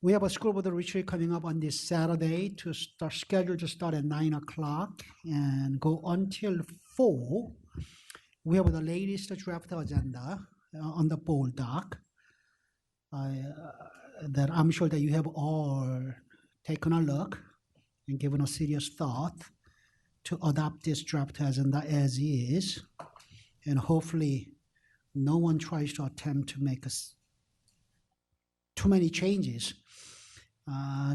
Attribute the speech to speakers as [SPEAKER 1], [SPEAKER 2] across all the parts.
[SPEAKER 1] We have a school board retreat coming up on this Saturday scheduled to start at 9 o'clock and go until 4. We have the latest draft agenda on the board doc that I'm sure that you have all taken a look and given a serious thought to adopt this draft agenda as is. And hopefully no one tries to attempt to make too many changes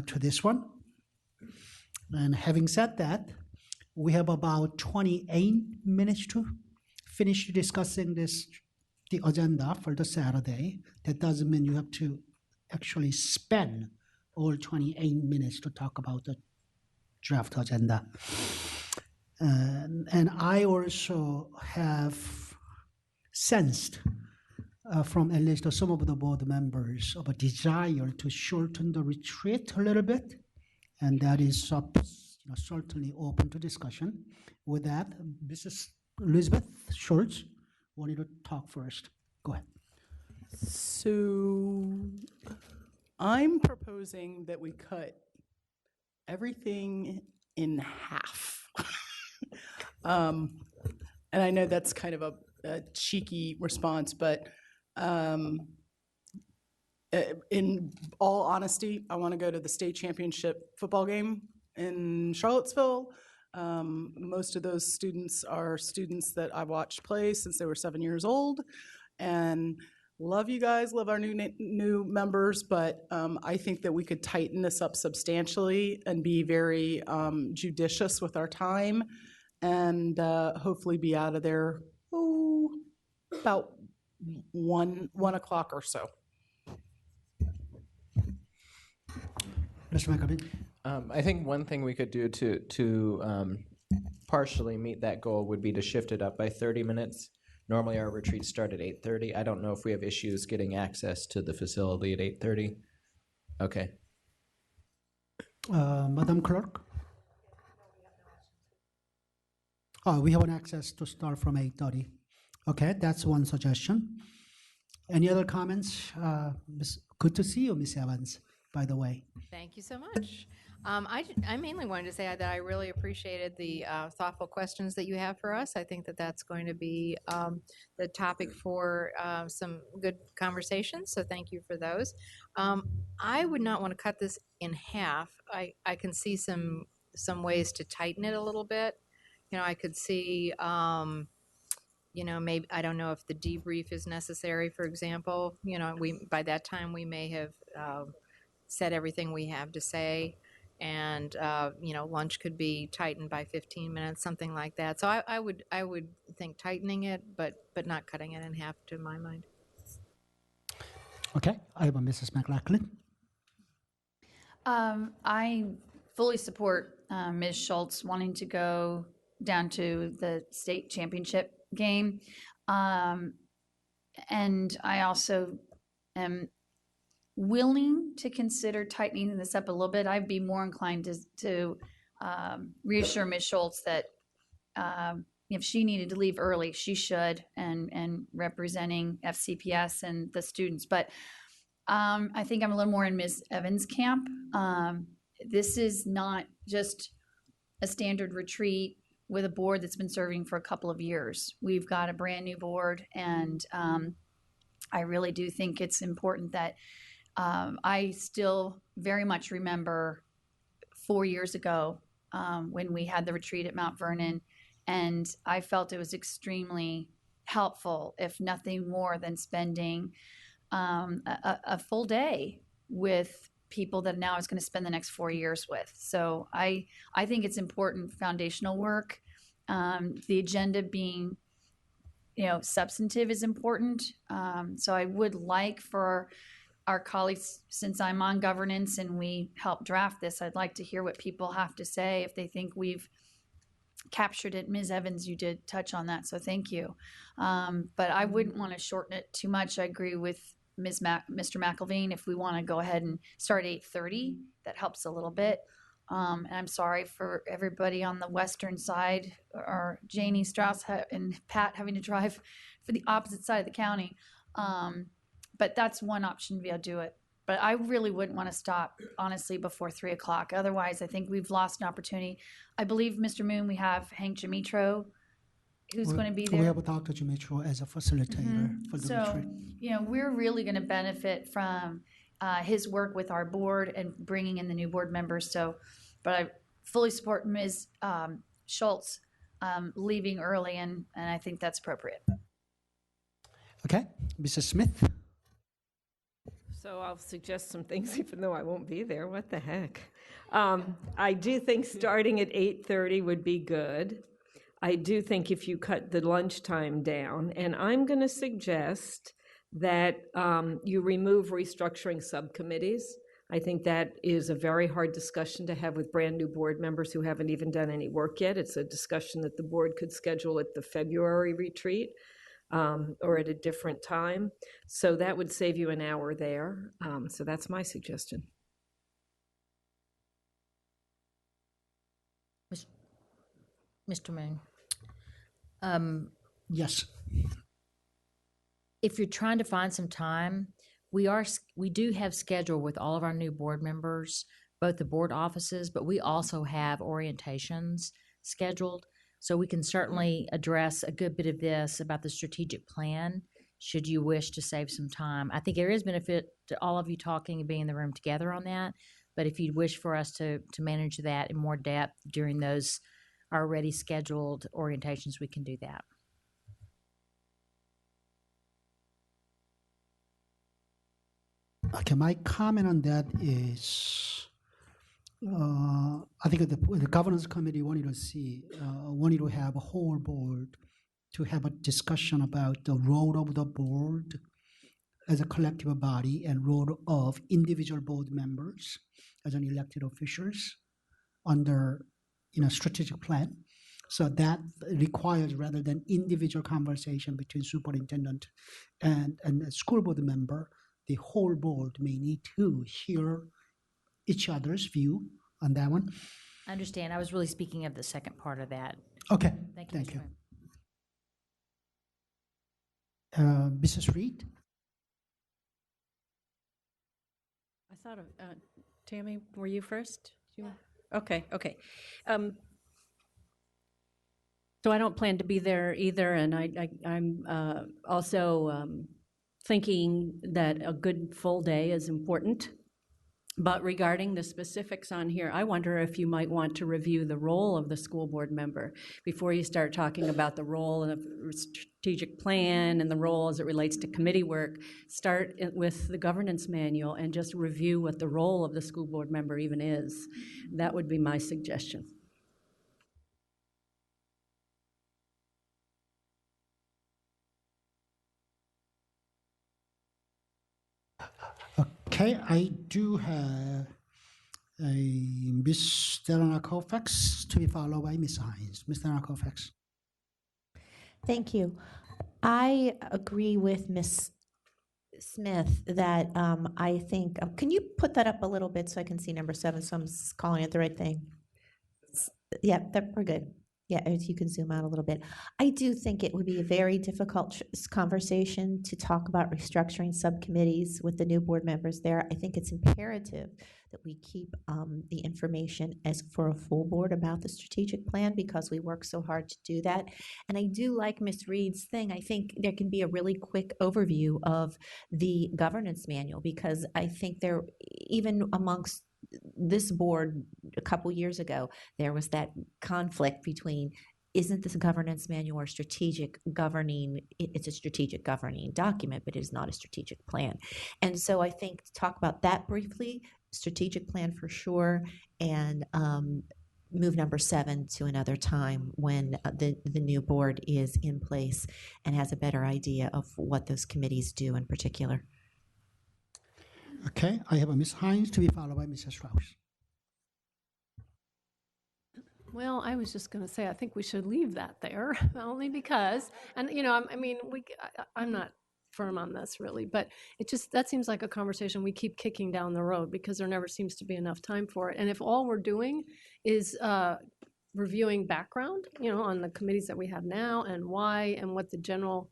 [SPEAKER 1] to this one. And having said that, we have about 28 minutes to finish discussing the agenda for the Saturday. That doesn't mean you have to actually spend all 28 minutes to talk about the draft agenda. And I also have sensed from at least some of the board members of a desire to shorten the retreat a little bit, and that is certainly open to discussion. With that, Mrs. Elizabeth Schultz wanted to talk first. Go ahead.
[SPEAKER 2] So I'm proposing that we cut everything in half. And I know that's kind of a cheeky response, but in all honesty, I want to go to the state championship football game in Charlottesville. Most of those students are students that I watched play since they were 7 years old, and love you guys, love our new members, but I think that we could tighten this up substantially and be very judicious with our time, and hopefully be out of there about 1 o'clock or so.
[SPEAKER 1] Mr. McAbee?
[SPEAKER 3] I think one thing we could do to partially meet that goal would be to shift it up by 30 minutes. Normally our retreats start at 8:30. I don't know if we have issues getting access to the facility at 8:30. Okay.
[SPEAKER 1] Madam Clerk? Oh, we have an access to start from 8:30. Okay, that's one suggestion. Any other comments? Good to see you, Ms. Evans, by the way.
[SPEAKER 4] Thank you so much. I mainly wanted to say that I really appreciated the thoughtful questions that you have for us. I think that that's going to be the topic for some good conversations, so thank you for those. I would not want to cut this in half. I can see some ways to tighten it a little bit. I could see, maybe, I don't know if the debrief is necessary, for example. By that time we may have said everything we have to say, and lunch could be tightened by 15 minutes, something like that. So I would think tightening it, but not cutting it in half, to my mind.
[SPEAKER 1] Okay, I have a Mrs. McLaughlin.
[SPEAKER 5] I fully support Ms. Schultz wanting to go down to the state championship game. And I also am willing to consider tightening this up a little bit. I'd be more inclined to reassure Ms. Schultz that if she needed to leave early, she should, and representing FCPS and the students. But I think I'm a little more in Ms. Evans' camp. This is not just a standard retreat with a board that's been serving for a couple of years. We've got a brand new board, and I really do think it's important that I still very much remember 4 years ago when we had the retreat at Mount Vernon, and I felt it was extremely helpful, if nothing more than spending a full day with people that now is going to spend the next 4 years with. So I think it's important foundational work. The agenda being, substantive is important. So I would like for our colleagues, since I'm on governance and we helped draft this, I'd like to hear what people have to say if they think we've captured it. Ms. Evans, you did touch on that, so thank you. But I wouldn't want to shorten it too much. I agree with Mr. McElveen. If we want to go ahead and start at 8:30, that helps a little bit. And I'm sorry for everybody on the western side, or Janie Strauss and Pat having to drive for the opposite side of the county. But that's one option to be able to do it. But I really wouldn't want to stop, honestly, before 3 o'clock. Otherwise, I think we've lost an opportunity. I believe, Mr. Moon, we have Hank Jamitro, who's going to be
[SPEAKER 1] We
[SPEAKER 5] there.
[SPEAKER 1] have Dr. Jimitro as a facilitator for the
[SPEAKER 5] So,
[SPEAKER 1] retreat.
[SPEAKER 5] we're really going to benefit from his work with our board and bringing in the new board members. So, but I fully support Ms. Schultz leaving early, and I think that's appropriate.
[SPEAKER 1] Okay, Mrs. Smith.
[SPEAKER 6] So I'll suggest some things, even though I won't be there. What the heck? I do think starting at 8:30 would be good. I do think if you cut the lunchtime down, and I'm going to suggest that you remove restructuring subcommittees. I think that is a very hard discussion to have with brand new board members who haven't even done any work yet. It's a discussion that the board could schedule at the February retreat. Or at a different time. So that would save you an hour there. So that's my suggestion.
[SPEAKER 4] Mr. Moon,
[SPEAKER 1] Yes.
[SPEAKER 4] if you're trying to find some time, we do have scheduled with all of our new board members, both the board offices, but we also have orientations scheduled. So we can certainly address a good bit of this about the strategic plan, should you wish to save some time. I think there is benefit to all of you talking and being in the room together on that, but if you'd wish for us to manage that in more depth during those already scheduled orientations, we can do that.
[SPEAKER 1] Okay, my comment on that is, I think the governance committee wanted to have a whole board to have a discussion about the role of the board as a collective body and role of individual board members as an elected officials under strategic plan. So that requires, rather than individual conversation between superintendent and a school board member, the whole board may need to hear each other's view on that one.
[SPEAKER 4] I understand. I was really speaking of the second part of that.
[SPEAKER 1] Okay,
[SPEAKER 4] Thank you,
[SPEAKER 1] thank
[SPEAKER 4] Mr.
[SPEAKER 1] you.
[SPEAKER 4] Moon.
[SPEAKER 1] Mrs. Reed?
[SPEAKER 7] I thought of, Tammy, were you first? Okay. So I don't plan to be there either, and I'm also thinking that a good full day is important. But regarding the specifics on here, I wonder if you might want to review the role of the school board member before you start talking about the role of strategic plan and the role as it relates to committee work. Start with the governance manual and just review what the role of the school board member even is. That would be my suggestion.
[SPEAKER 1] Okay, I do have a Ms. Delana Colfax to be followed by Ms. Hines. Ms. Delana Colfax.
[SPEAKER 8] Thank you. I agree with Ms. Smith that I think, can you put that up a little bit so I can see number 7 so I'm calling it the right thing? Yeah, we're good. Yeah, if you can zoom out a little bit. I do think it would be a very difficult conversation to talk about restructuring subcommittees with the new board members there. I think it's imperative that we keep the information as for a full board about the strategic plan because we work so hard to do that. And I do like Ms. Reed's thing. I think there can be a really quick overview of the governance manual because I think there, even amongst this board a couple years ago, there was that conflict between isn't this a governance manual or strategic governing? It's a strategic governing document, but it is not a strategic plan. And so I think to talk about that briefly, strategic plan for sure, and move number 7 to another time when the new board is in place and has a better idea of what those committees do in particular.
[SPEAKER 1] Okay, I have a Ms. Hines to be followed by Mrs. Strauss.
[SPEAKER 9] Well, I was just going to say, I think we should leave that there, only because, and I'm not firm on this really, but that seems like a conversation we keep kicking down the road because there never seems to be enough time for it. And if all we're doing is reviewing background, on the committees that we have now and why and what the general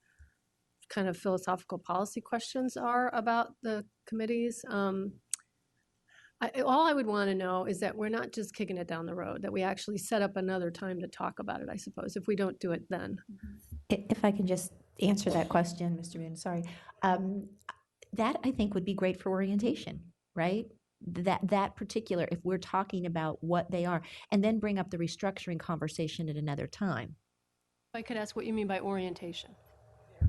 [SPEAKER 9] kind of philosophical policy questions are about the committees. All I would want to know is that we're not just kicking it down the road, that we actually set up another time to talk about it, I suppose, if we don't do it then.
[SPEAKER 8] If I can just answer that question, Mr. Moon, sorry. That I think would be great for orientation, right? That particular, if we're talking about what they are, and then bring up the restructuring conversation at another time.
[SPEAKER 9] If I could ask what you mean by orientation.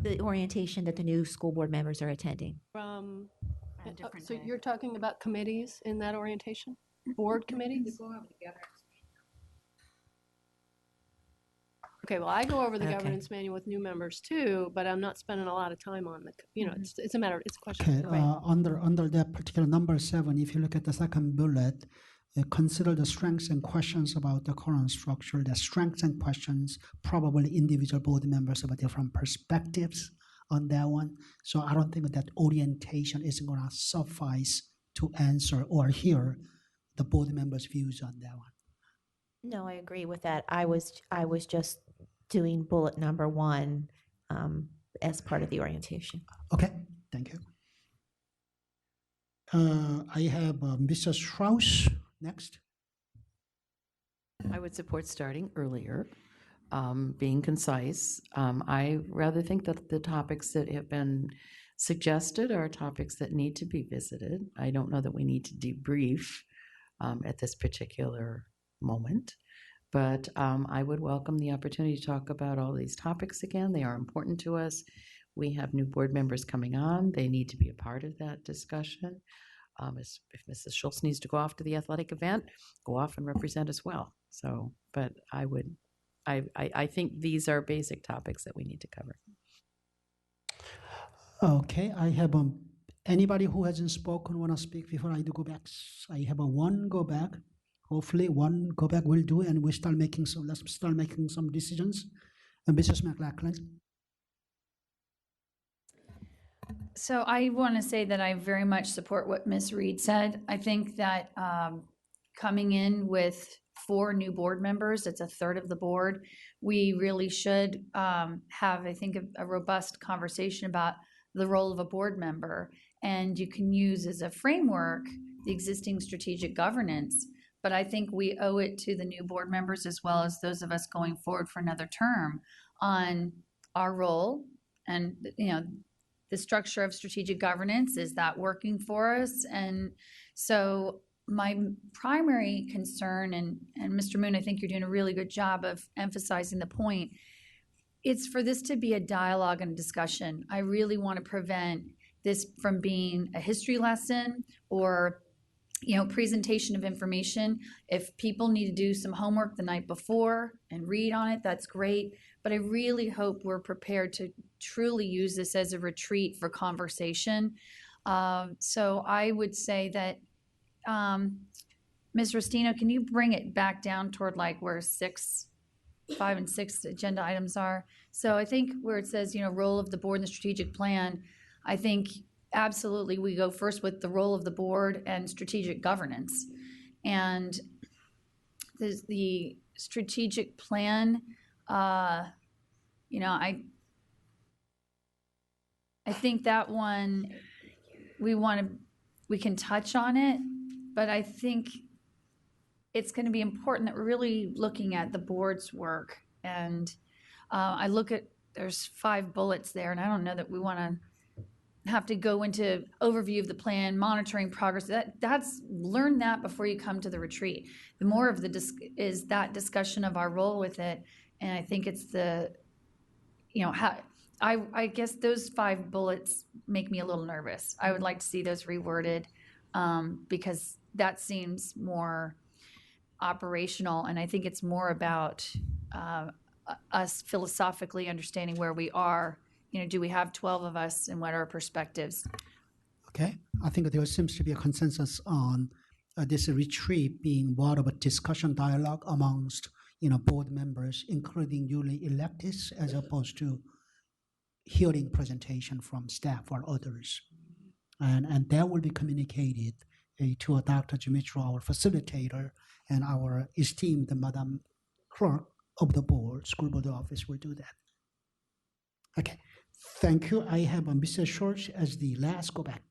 [SPEAKER 8] The orientation that the new school board members are attending.
[SPEAKER 9] So you're talking about committees in that orientation? Board committees? Okay, well, I go over the
[SPEAKER 8] Okay.
[SPEAKER 9] governance manual with new members too, but I'm not spending a lot of time on the, it's a matter, it's a question.
[SPEAKER 1] Okay, under that particular number 7, if you look at the second bullet, consider the strengths and questions about the current structure. The strengths and questions, probably individual board members have different perspectives on that one. So I don't think that orientation is going to suffice to answer or hear the board members' views on that one.
[SPEAKER 8] No, I agree with that. I was just doing bullet number 1 as part of the orientation.
[SPEAKER 1] Okay, thank you. I have Mr. Strauss next.
[SPEAKER 10] I would support starting earlier, being concise. I rather think that the topics that have been suggested are topics that need to be visited. I don't know that we need to debrief at this particular moment, but I would welcome the opportunity to talk about all these topics again. They are important to us. We have new board members coming on. They need to be a part of that discussion. If Mrs. Schultz needs to go off to the athletic event, go off and represent as well. So, but I think these are basic topics that we need to cover.
[SPEAKER 1] Okay, I have anybody who hasn't spoken want to speak before I do go back. I have one go back. Hopefully, one go back will do, and let's start making some decisions. And Mrs. McLachlan.
[SPEAKER 5] So I want to say that I very much support what Ms. Reed said. I think that coming in with 4 new board members, it's a third of the board, we really should have, I think, a robust conversation about the role of a board member. And you can use as a framework the existing strategic governance. But I think we owe it to the new board members as well as those of us going forward for another term on our role and, the structure of strategic governance. Is that working for us? And so my primary concern, and Mr. Moon, I think you're doing a really good job of emphasizing the point, it's for this to be a dialogue and a discussion. I really want to prevent this from being a history lesson or presentation of information. If people need to do some homework the night before and read on it, that's great. But I really hope we're prepared to truly use this as a retreat for conversation. So I would say that, Ms. Rustino, can you bring it back down toward like where 5 and 6 agenda items are? So I think where it says, role of the board in the strategic plan, I think absolutely we go first with the role of the board and strategic governance. And the strategic plan, I think that one we can touch on it, but I think it's going to be important that we're really looking at the board's work. And I look at, there's 5 bullets there, and I don't know that we want to have to go into overview of the plan, monitoring progress. That's learn that before you come to the retreat. The more of is that discussion of our role with it, and I think it's how I guess those 5 bullets make me a little nervous. I would like to see those reworded because that seems more operational, and I think it's more about us philosophically understanding where we are. Do we have 12 of us, and what are our perspectives?
[SPEAKER 1] Okay, I think there seems to be a consensus on this retreat being more of a discussion dialogue amongst board members, including newly electeds, as opposed to hearing presentation from staff or others, and that will be communicated to Dr. Dimitro, our facilitator, and our esteemed Madam Clerk of the board, school board office will do that. Okay. Thank you. I have Mr. Schultz as the last. Go back.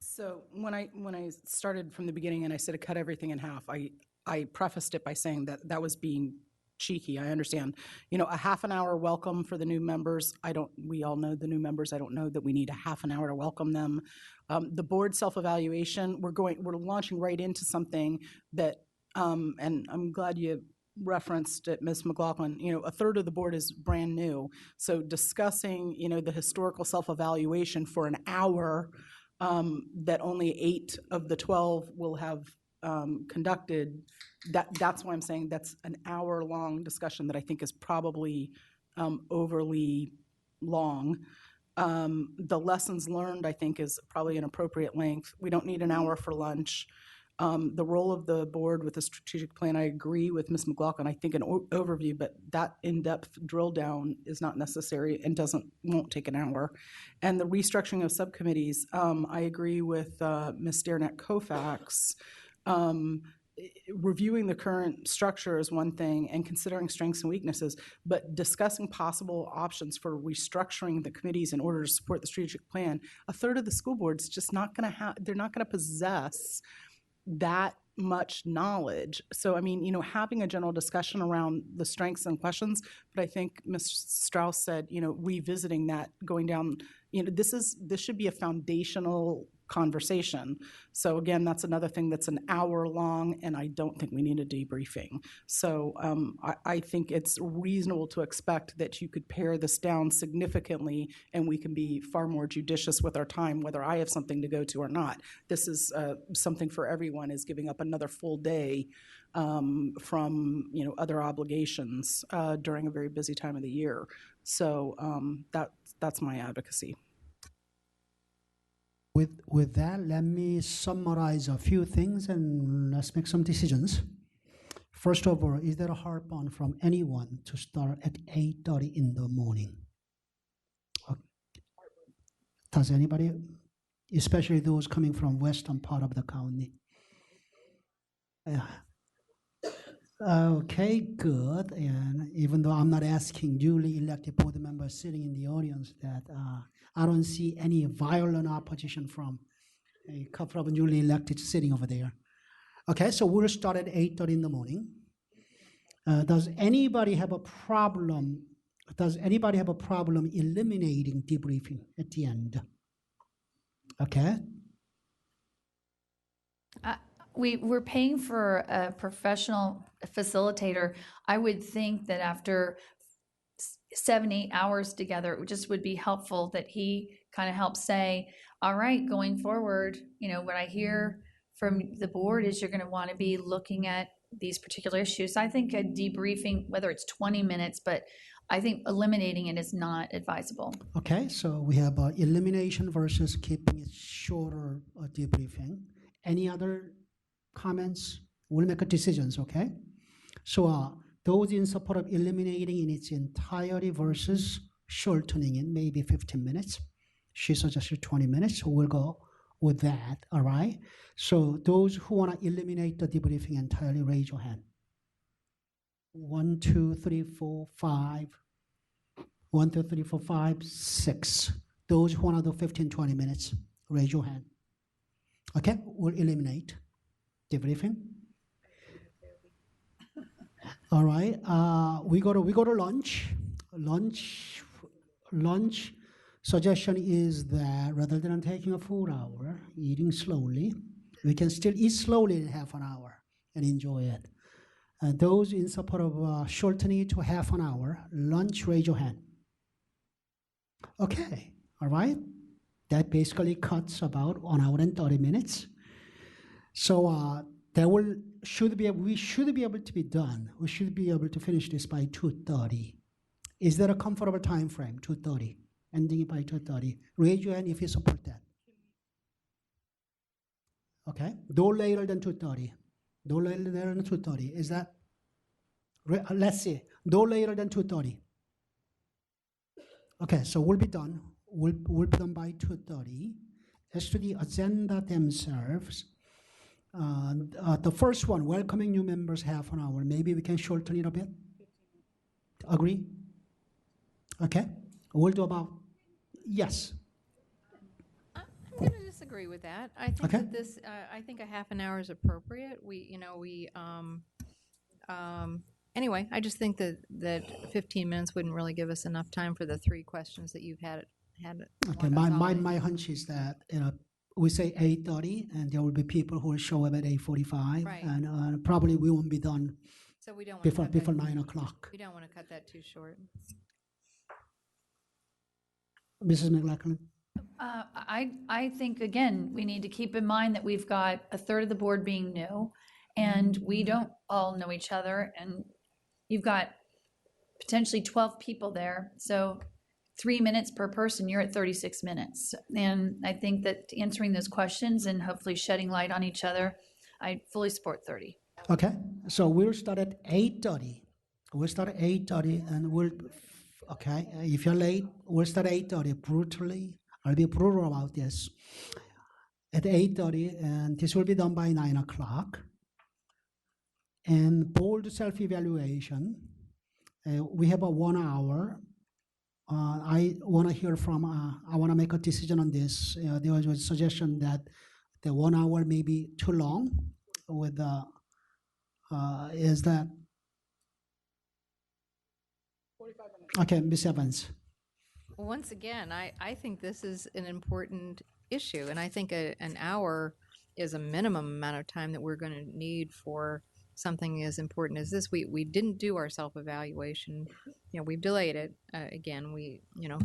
[SPEAKER 2] So when I started from the beginning and I said to cut everything in half, I prefaced it by saying that that was being cheeky. I understand, a half an hour welcome for the new members. We all know the new members. I don't know that we need a half an hour to welcome them. The board self-evaluation, we're launching right into something that, and I'm glad you referenced it, Ms. McLaughlin, a third of the board is brand new. So discussing, the historical self-evaluation for an hour, that only 8 of the 12 will have conducted, that's why I'm saying that's an hour-long discussion that I think is probably overly long. The lessons learned, I think, is probably an appropriate length. We don't need an hour for lunch. The role of the board with the strategic plan, I agree with Ms. McLaughlin. I think an overview, but that in-depth drill down is not necessary and won't take an hour. And the restructuring of subcommittees, I agree with Ms. Dearnett Koufax. Reviewing the current structure is one thing and considering strengths and weaknesses, but discussing possible options for restructuring the committees in order to support the strategic plan. A third of the school board's just not going to they're not going to possess that much knowledge. So, having a general discussion around the strengths and questions, but I think Ms. Strauss said, revisiting that, going down, this should be a foundational conversation. So again, that's another thing that's an hour long, and I don't think we need a debriefing. So I think it's reasonable to expect that you could pare this down significantly, and we can be far more judicious with our time, whether I have something to go to or not. This is something for everyone, is giving up another full day from other obligations during a very busy time of the year. So that's my advocacy.
[SPEAKER 1] With that, let me summarize a few things and let's make some decisions. First of all, is there a heartburn from anyone to start at 8:30 in the morning? Does anybody, especially those coming from western part of the county? Okay, good. And even though I'm not asking duly elected board members sitting in the audience, that I don't see any violent opposition from a couple of newly elected sitting over there. Okay, so we'll start at 8:30 in the morning. Does anybody have a problem? Does anybody have a problem eliminating debriefing at the end? Okay.
[SPEAKER 5] We're paying for a professional facilitator. I would think that after 7-8 hours together, it just would be helpful that he kind of helps say, all right, going forward, what I hear from the board is you're going to want to be looking at these particular issues. I think a debriefing, whether it's 20 minutes, but I think eliminating it is not advisable.
[SPEAKER 1] Okay, so we have elimination versus keeping it shorter debriefing. Any other comments? We'll make decisions, okay? So those in support of eliminating in its entirety versus shortening it, maybe 15 minutes. She suggested 20 minutes, so we'll go with that, all right? So those who want to eliminate the debriefing entirely, raise your hand. 1, 2, 3, 4, 5. 1, 2, 3, 4, 5, 6. Those who want to do 15, 20 minutes, raise your hand. Okay, we'll eliminate debriefing. All right, we go to lunch. Lunch suggestion is that rather than taking a full hour, eating slowly, we can still eat slowly in half an hour and enjoy it. Those in support of shortening it to half an hour, lunch, raise your hand. Okay, all right. That basically cuts about 1 hour and 30 minutes. So we should be able to be done. We should be able to finish this by 2:30. Is there a comfortable time frame? 2:30, ending it by 2:30. Raise your hand if you support that. Okay, no later than 2:30. No later than 2:30. Is that? Let's see. No later than 2:30. Okay, so we'll be done. We'll be done by 2:30. As to the agenda themselves, the first one, welcoming new members, half an hour. Maybe we can shorten it a bit. Agree? Okay, we'll do about Yes.
[SPEAKER 4] I'm going to disagree with that. I think
[SPEAKER 1] Okay.
[SPEAKER 4] that this, I think a half an hour is appropriate. Anyway, I just think that 15 minutes wouldn't really give us enough time for the three questions that you've had.
[SPEAKER 1] Okay, my hunch is that we say 8:30, and there will be people who will show up at 8:45,
[SPEAKER 4] Right.
[SPEAKER 1] and probably we won't be done
[SPEAKER 4] So we don't want to
[SPEAKER 1] before 9 o'clock.
[SPEAKER 4] we don't want to cut that too short.
[SPEAKER 1] Mrs. McLaughlin.
[SPEAKER 5] I think, again, we need to keep in mind that we've got a third of the board being new, and we don't all know each other, and you've got potentially 12 people there, so 3 minutes per person, you're at 36 minutes. And I think that answering those questions and hopefully shedding light on each other, I fully support 30.
[SPEAKER 1] Okay, so we'll start at 8:30. We'll start at 8:30, and okay, if you're late, we'll start at 8:30 brutally. I'll be brutal about this. At 8:30, and this will be done by 9 o'clock. And board self-evaluation, we have a 1 hour. I want to hear from, I want to make a decision on this. There was a suggestion that the 1 hour may be too long with is that?
[SPEAKER 2] 45 minutes.
[SPEAKER 1] Okay, Ms. Evans.
[SPEAKER 4] Once again, I think this is an important issue, and I think an hour is a minimum amount of time that we're going to need for something as important as this. We didn't do our self-evaluation. We've delayed it again.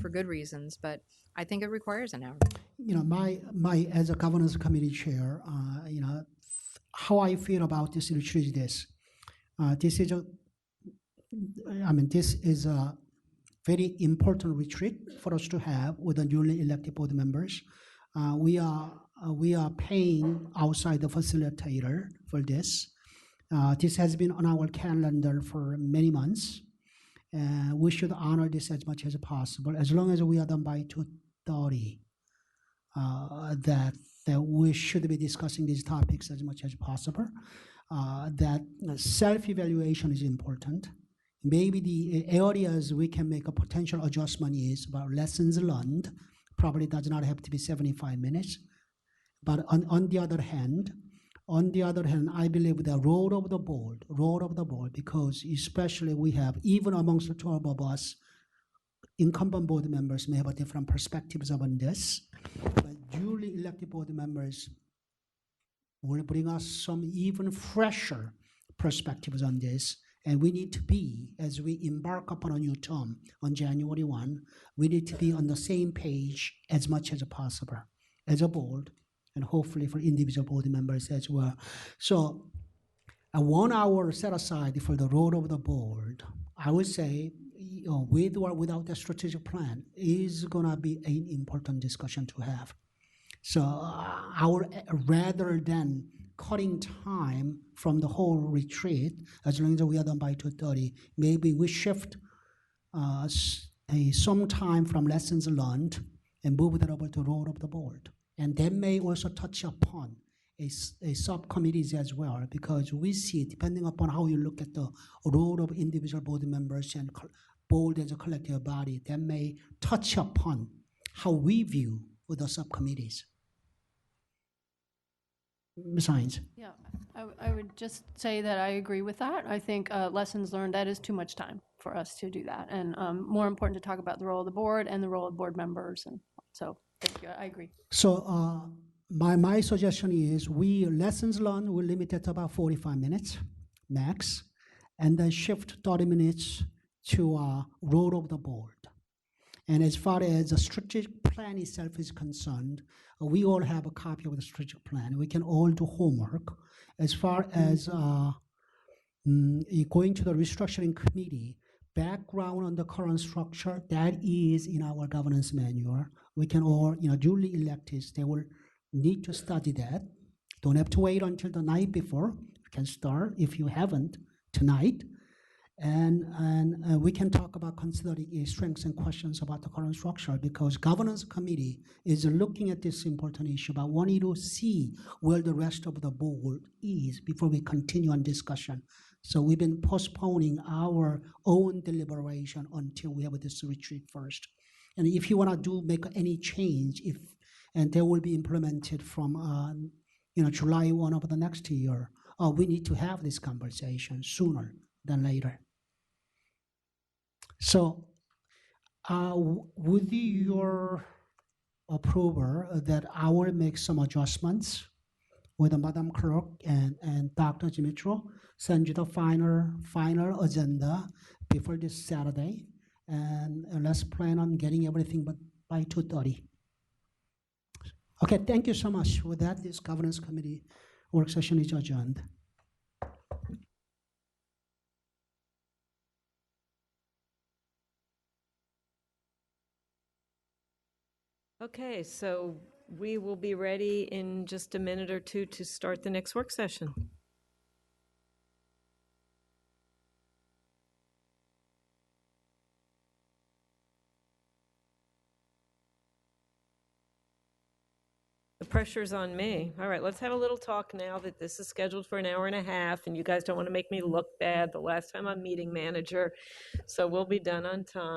[SPEAKER 4] For good reasons, but I think it requires an hour.
[SPEAKER 1] My as a governance committee chair, how I feel about this retreat is this. This is a very important retreat for us to have with the newly elected board members. We are paying outside the facilitator for this. This has been on our calendar for many months. We should honor this as much as possible, as long as we are done by 2:30. That we should be discussing these topics as much as possible. That self-evaluation is important. Maybe the areas we can make a potential adjustment is about lessons learned. Probably does not have to be 75 minutes. But on the other hand, I believe the role of the board, because especially we have, even amongst the 12 of us, incumbent board members may have a different perspectives on this, but duly elected board members will bring us some even fresher perspectives on this. And we need to be, as we embark upon a new term on January 1, we need to be on the same page as much as possible as a board, and hopefully for individual board members as well. So a 1 hour set aside for the role of the board, I would say, with or without a strategic plan, is gonna be an important discussion to have. So rather than cutting time from the whole retreat, as long as we are done by 2:30, maybe we shift some time from lessons learned and move that over to role of the board. And that may also touch upon a subcommittees as well, because we see, depending upon how you look at the role of individual board members and board as a collective body, that may touch upon how we view the subcommittees. Ms. Hines.
[SPEAKER 9] Yeah, I would just say that I agree with that. I think lessons learned, that is too much time for us to do that. And more important to talk about the role of the board and the role of board members. And so, thank you, I agree.
[SPEAKER 1] So my suggestion is lessons learned, we limit it to about 45 minutes max, and then shift 30 minutes to role of the board. And as far as the strategic plan itself is concerned, we all have a copy of the strategic plan. We can all do homework. As far as going to the restructuring committee, background on the current structure, that is in our governance manual. We can all, duly elected, they will need to study that. Don't have to wait until the night before. You can start, if you haven't, tonight. And we can talk about considering strengths and questions about the current structure, because governance committee is looking at this important issue, but wanting to see where the rest of the board is before we continue on discussion. So we've been postponing our own deliberation until we have this retreat first. And if you want to make any change, and they will be implemented from July 1 of the next year, we need to have this conversation sooner than later. So with your approval that I will make some adjustments with Madam Clerk and Dr. Dimitro, send you the final agenda before this Saturday, and let's plan on getting everything by 2:30. Okay, thank you so much. With that, this Governance Committee work session is adjourned.
[SPEAKER 6] Okay, so we will be ready in just a minute or two to start the next work session. The pressure's on me. All right, let's have a little talk now that this is scheduled for an hour and a half, and you guys don't want to make me look bad the last time I'm meeting manager, so we'll be done on time.